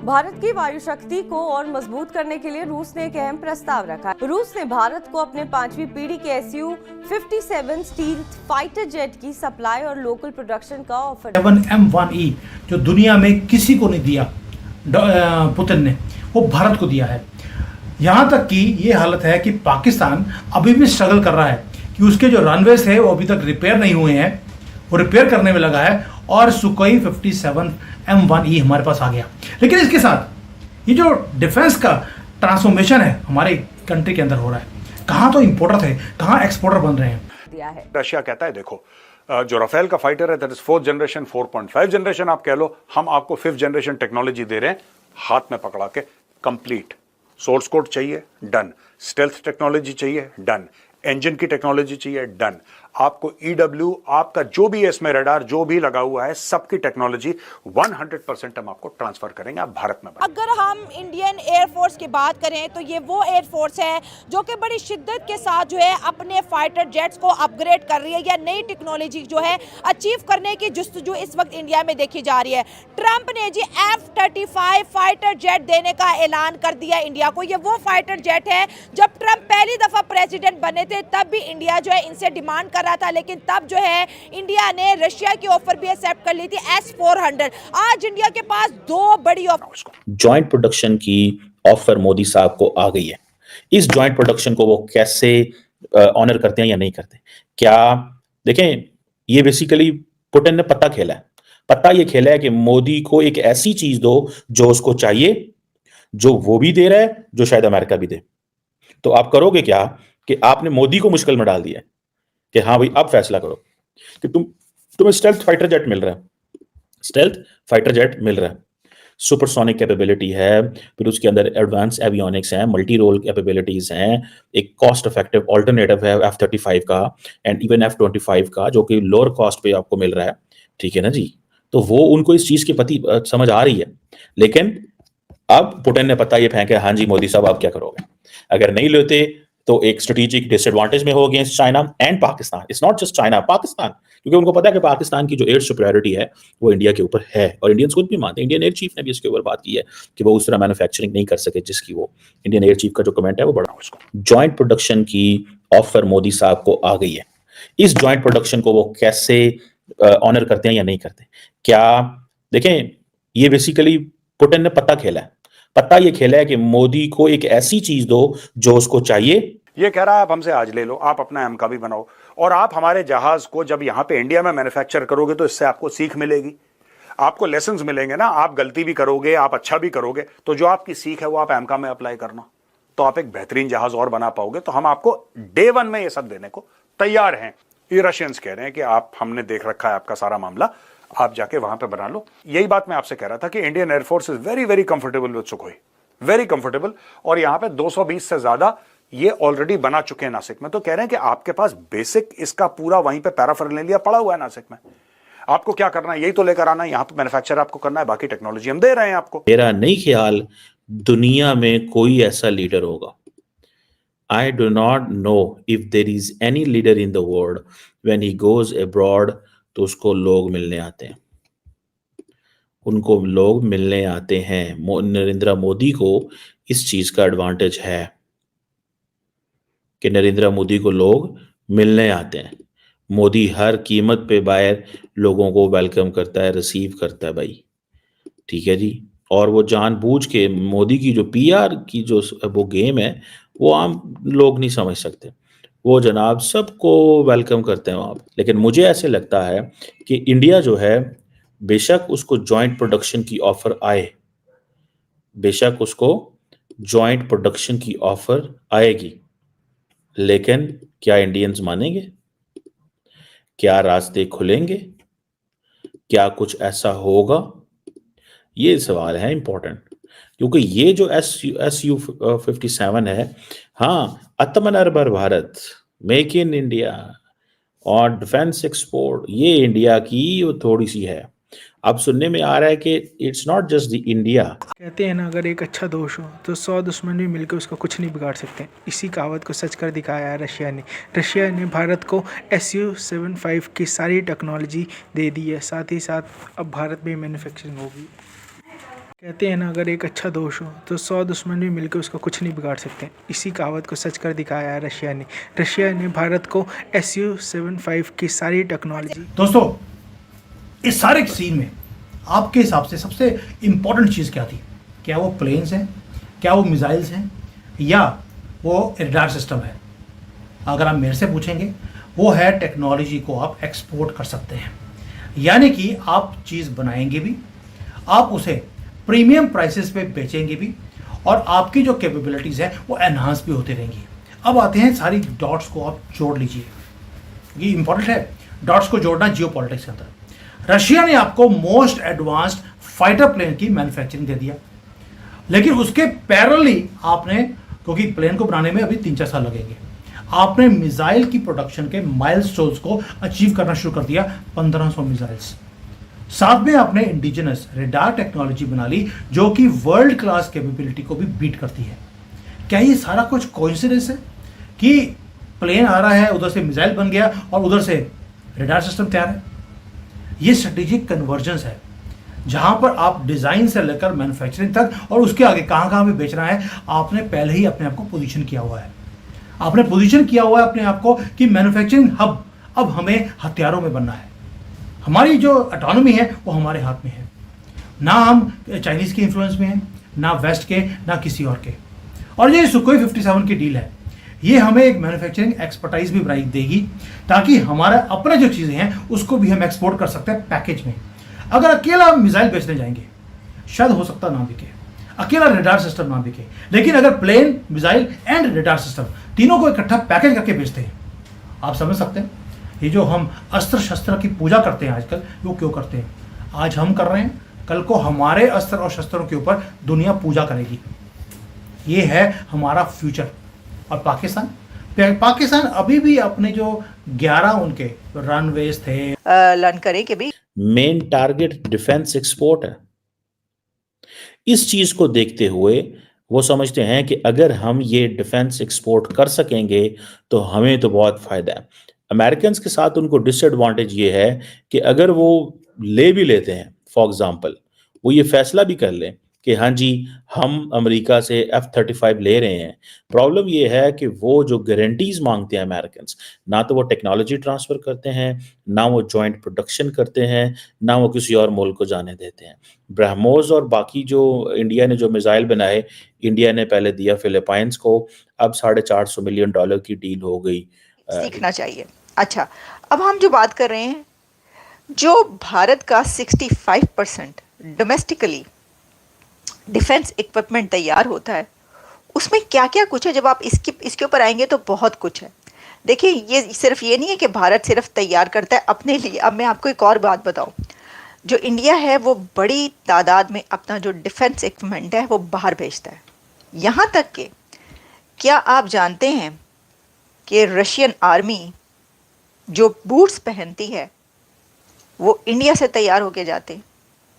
भारत की वायु शक्ति को और मजबूत करने के लिए रूस ने एक अहम प्रस्ताव रखा है। रूस ने भारत को अपने 5वीं पीढ़ी के Su-57 स्टील्थ फाइटर जेट की सप्लाई और लोकल प्रोडक्शन का ऑफर 7M1E जो दुनिया में किसी को नहीं दिया पुतिन ने, वो भारत को दिया है। यहाँ तक कि ये हालत है कि पाकिस्तान अभी भी स्ट्रगल कर रहा है कि उसके जो रनवेज है वो अभी तक रिपेयर नहीं हुए हैं, वो रिपेयर करने में लगा है और सुकोई 57M1E हमारे पास आ गया। लेकिन इसके साथ ये जो डिफेंस का ट्रांसफॉर्मेशन है हमारे कंट्री के अंदर हो रहा है, कहाँ तो इंपोर्टर थे, कहाँ एक्सपोर्टर बन रहे हैं। दिया है रशिया कहता है देखो जो राफेल का फाइटर है that is 4th generation 4.5 generation आप कह लो, हम आपको 5th जनरेशन टेक्नोलॉजी दे रहे हैं हाथ में पकड़ा के। कंप्लीट सोर्स कोड चाहिए, डन। स्टेल्थ टेक्नोलॉजी चाहिए, डन। इंजन की टेक्नोलॉजी चाहिए, डन। आपको ईडब्ल्यू आपका जो भी है इसमें रडार जो भी लगा हुआ है सबकी टेक्नोलॉजी 100% हम आपको ट्रांसफर करेंगे, आप भारत में। अगर हम इंडियन एयरफोर्स की बात करें तो ये वो एयरफोर्स है जो कि बड़ी शिद्दत के साथ जो है अपने फाइटर जेट्स को अपग्रेड कर रही है या नई टेक्नोलॉजी जो है अचीव करने की जुस्तजू इस वक्त इंडिया में देखी जा रही है। ट्रंप ने जी F-35 फाइटर जेट देने का ऐलान कर दिया इंडिया को। ये वो फाइटर जेट है, जब ट्रंप पहली दफा प्रेसिडेंट बने थे तब भी इंडिया जो है इनसे डिमांड कर रहा था, लेकिन तब जो है इंडिया ने रशिया की ऑफर भी एक्सेप्ट कर ली थी S-400। आज इंडिया के पास दो बड़ी ऑफर, जॉइंट प्रोडक्शन की ऑफर मोदी साहब को आ गई है। इस जॉइंट प्रोडक्शन को वो कैसे ऑनर करते हैं या नहीं करते, क्या देखें, ये बेसिकली पुतिन ने पत्ता खेला है। पत्ता ये खेला है कि मोदी को एक ऐसी चीज दो जो उसको चाहिए, जो वो भी दे रहा है, जो शायद अमेरिका भी दे। तो आप करोगे क्या कि आपने मोदी को मुश्किल में डाल दिया है कि हाँ भाई अब फैसला करो कि तुम्हें स्टेल्थ फाइटर जेट मिल रहा है, स्टेल्थ फाइटर जेट मिल रहा है, सुपरसोनिक कैपेबिलिटी है, फिर उसके अंदर एडवांस एवियोनिक्स हैं, मल्टी रोल कैपेबिलिटीज हैं, एक कॉस्ट इफेक्टिव ऑल्टरनेटिव है F-35 का एंड इवन F-25 का जो कि लोअर कॉस्ट पे आपको मिल रहा है। ठीक है ना जी, तो वो उनको इस चीज के प्रति समझ आ रही है। लेकिन अब पुतिन ने पता ये फेंका, हाँ जी मोदी साहब आप क्या करोगे, अगर नहीं लेते तो एक स्ट्रेटेजिक डिसएडवांटेज में हो against China and Pakistan. It's not just China, Pakistan, क्योंकि उनको पता है कि पाकिस्तान की जो एयर सुपीरियरिटी है वो इंडिया के ऊपर है और इंडियंस खुद भी मानते हैं। इंडियन एयर चीफ ने भी इसके ऊपर बात की है कि वो उस तरह मैन्युफैक्चरिंग नहीं कर सके जिसकी वो इंडियन एयर चीफ का जो कमेंट है वो बड़ा। उसको जॉइंट प्रोडक्शन की ऑफर मोदी साहब को आ गई है। इस जॉइंट प्रोडक्शन को वो कैसे ऑनर करते हैं या नहीं करते, क्या देखें, ये बेसिकली पुतिन ने पत्ता खेला है। पत्ता ये खेला है कि मोदी को एक ऐसी चीज दो जो उसको चाहिए। ये कह रहा है आप हमसे आज ले लो, आप अपना एम का भी बनाओ और आप हमारे जहाज को जब यहां पे इंडिया में मैन्युफैक्चर करोगे तो इससे आपको सीख मिलेगी, आपको लेसन्स मिलेंगे ना। आप गलती भी करोगे, आप अच्छा भी करोगे, तो जो आपकी सीख है वो आप एमका में अप्लाई करना, तो आप एक बेहतरीन जहाज और बना पाओगे। तो हम आपको डे 1 में ये सब देने को तैयार हैं। ये रशियंस कह रहे हैं कि आप, हमने देख रखा है आपका सारा मामला, आप जाके वहां पे बना लो। यही बात मैं आपसे कह रहा था कि Indian air force is very very comfortable with Sukhoi, very comfortable. और यहां पे 220 से ज्यादा ये ऑलरेडी बना चुके हैं नासिक में। तो कह रहे हैं कि आपके पास बेसिक इसका पूरा वहीं पे पैराफर्नेलिया पड़ा हुआ है नासिक में, आपको क्या करना है, यही तो लेकर आना है, यहां पे मैन्युफैक्चर आपको करना है, बाकी टेक्नोलॉजी हम दे रहे हैं आपको। मेरा नहीं ख्याल दुनिया में कोई ऐसा लीडर होगा। I do not know if there is any leader in the world when he goes abroad तो उसको लोग मिलने आते हैं, उनको लोग मिलने आते हैं। नरेंद्र मोदी को इस चीज का एडवांटेज है कि नरेंद्र मोदी को लोग मिलने आते हैं। मोदी हर कीमत पे बाहर लोगों को वेलकम करता है, रिसीव करता है भाई। ठीक है जी, और वो जानबूझ के मोदी की जो PR की जो वो गेम है वो आम लोग नहीं समझ सकते। वो जनाब सबको वेलकम करते हैं वहाँ पे। लेकिन मुझे ऐसे लगता है कि इंडिया जो है, बेशक उसको जॉइंट प्रोडक्शन की ऑफर आए, बेशक उसको जॉइंट प्रोडक्शन की ऑफर आएगी, लेकिन क्या इंडियंस मानेंगे? क्या रास्ते खुलेंगे? क्या कुछ ऐसा होगा? ये सवाल है इंपॉर्टेंट, क्योंकि ये जो Su-57 है, हाँ, आत्मनिर्भर भारत, मेक इन इंडिया और डिफेंस एक्सपोर्ट, ये इंडिया की वो थोड़ी सी है। अब सुनने में आ रहा है कि it's not just the India. कहते हैं ना, अगर एक अच्छा दोस्त हो तो 100 दुश्मन भी मिलकर उसका कुछ नहीं बिगाड़ सकते। इसी कहावत को सच कर दिखाया है रशिया ने भारत को Su-75 की सारी टेक्नोलॉजी दे दी है, साथ ही साथ अब भारत में मैन्युफैक्चरिंग होगी। कहते हैं ना, अगर एक अच्छा दोस्त हो तो 100 दुश्मन भी मिलकर उसका कुछ नहीं बिगाड़ सकते। इसी कहावत को सच कर दिखाया है रशिया ने। रशिया ने भारत को Su-75 की सारी टेक्नोलॉजी। दोस्तों, इस सारे सीन में आपके हिसाब से सबसे इंपॉर्टेंट चीज़ क्या थी? क्या वो प्लेन्स हैं, क्या वो मिसाइल्स हैं, या वो रडार सिस्टम है? अगर आप मेरे से पूछेंगे, वो है टेक्नोलॉजी को आप एक्सपोर्ट कर सकते हैं, यानी कि आप चीज़ बनाएंगे भी, आप उसे प्रीमियम प्राइसेस पे बेचेंगे भी, और आपकी जो कैपेबिलिटीज़ है वो एनहांस भी होती रहेंगी। अब आते हैं, सारी डॉट्स को आप जोड़ लीजिए, ये इंपॉर्टेंट है डॉट्स को जोड़ना जियो पॉलिटिक्स के अंदर। रशिया ने आपको मोस्ट एडवांस्ड फाइटर प्लेन की मैन्युफैक्चरिंग दे दिया, लेकिन उसके पैरेलली आपने, क्योंकि प्लेन को बनाने में अभी 3-4 साल लगेंगे, आपने मिसाइल की प्रोडक्शन के माइलस्टोन्स को अचीव करना शुरू कर दिया, 1500 मिसाइल्स। साथ में आपने इंडिजिनस रेडार टेक्नोलॉजी बना ली, जो कि वर्ल्ड क्लास कैपेबिलिटी को भी बीट करती है। क्या ये सारा कुछ कोइंसिडेंस है कि प्लेन आ रहा है, उधर से मिसाइल बन गया और उधर से रेडार सिस्टम तैयार है? ये स्ट्रेटेजिक कन्वर्जेंस है, जहां पर आप डिजाइन से लेकर मैन्युफैक्चरिंग तक और उसके आगे कहां कहां पे बेचना है, आपने पहले ही अपने आप को पोजीशन किया हुआ है। आपने पोजीशन किया हुआ है अपने आप को कि मैन्युफैक्चरिंग हब अब हमें हथियारों में बनना है। हमारी जो ऑटोनॉमी है वो हमारे हाथ में है, ना हम चाइनीज़ के इन्फ्लुएंस में हैं, ना वेस्ट के, ना किसी और के। और ये सुखोई 57 की डील है, ये हमें एक मैन्युफैक्चरिंग एक्सपर्टाइज भी बनाई देगी, ताकि हमारा अपने जो चीज़ें हैं उसको भी हम एक्सपोर्ट कर सकते हैं पैकेज में। अगर अकेला मिसाइल बेचने जाएंगे, शायद हो सकता ना बिके, अकेला रेडार सिस्टम ना बिके, लेकिन अगर plane, missile and radar system तीनों को इकट्ठा पैकेज करके बेचते हैं, आप समझ सकते हैं ये जो हम अस्त्र शस्त्र की पूजा करते हैं आजकल, वो क्यों करते हैं? आज हम कर रहे हैं, कल को हमारे अस्त्र और शस्त्रों के ऊपर दुनिया पूजा करेगी। ये है हमारा फ्यूचर। और पाकिस्तान अभी भी अपने जो 11 उनके रनवेज थे, लर्न करें कि भी मेन टारगेट डिफेंस एक्सपोर्ट है। इस चीज को देखते हुए वो समझते हैं कि अगर हम ये डिफेंस एक्सपोर्ट कर सकेंगे तो हमें तो बहुत फायदा है। अमेरिकन के साथ उनको डिसएडवांटेज ये है कि अगर वो ले भी लेते हैं, फॉर एग्जांपल वो ये फैसला भी कर लें कि हाँ जी हम अमेरिका से F-35 ले रहे हैं, प्रॉब्लम ये है कि वो जो गारंटीज मांगते हैं अमेरिकन, ना तो वो टेक्नोलॉजी ट्रांसफर करते हैं, ना वो जॉइंट प्रोडक्शन करते हैं, ना वो किसी और मुल्क को जाने देते हैं। ब्रह्मोस और बाकी जो इंडिया ने जो मिसाइल बनाए, इंडिया ने पहले दिया फिलीपाइंस को, अब $450 मिलियन की डील हो गई। सीखना चाहिए। अच्छा, अब हम जो बात कर रहे हैं, जो भारत का 65% डोमेस्टिकली डिफेंस इक्विपमेंट तैयार होता है, उसमें क्या क्या कुछ है? जब आप इसके ऊपर आएंगे तो बहुत कुछ है। देखिए, ये सिर्फ ये नहीं है कि भारत सिर्फ तैयार करता है अपने लिए। अब मैं आपको एक और बात बताऊं, जो इंडिया है वो बड़ी तादाद में अपना जो डिफेंस इक्विपमेंट है वो बाहर भेजता है। यहाँ तक कि क्या आप जानते हैं कि रशियन आर्मी जो बूट्स पहनती है वो इंडिया से तैयार होके जाते हैं।